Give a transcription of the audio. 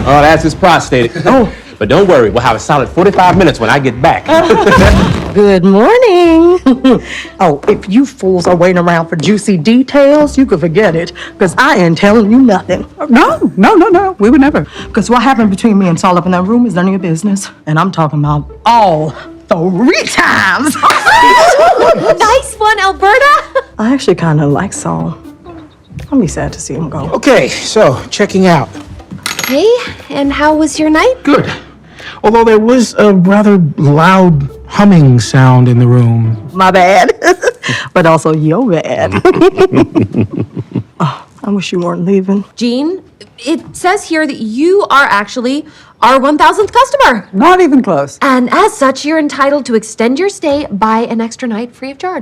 Oh, that's his prostate. Oh. But don't worry, we'll have a solid 45 minutes when I get back. Good morning. Oh, if you fools are waiting around for juicy details, you can forget it, because I ain't telling you nothing. No, we would never. Because what happened between me and Saul up in that room is none of your business. And I'm talking about all 3 times. Nice one, Alberta. I actually kind of like Saul. I'll be sad to see him go. Okay, so checking out. Hey, and how was your night? Good. Although there was a rather loud humming sound in the room. My bad. But also your bad. Oh, I wish you weren't leaving. Jean, it says here that you are actually our 1,000th customer. Not even close. And as such, you're entitled to extend your stay by an extra night free of charge.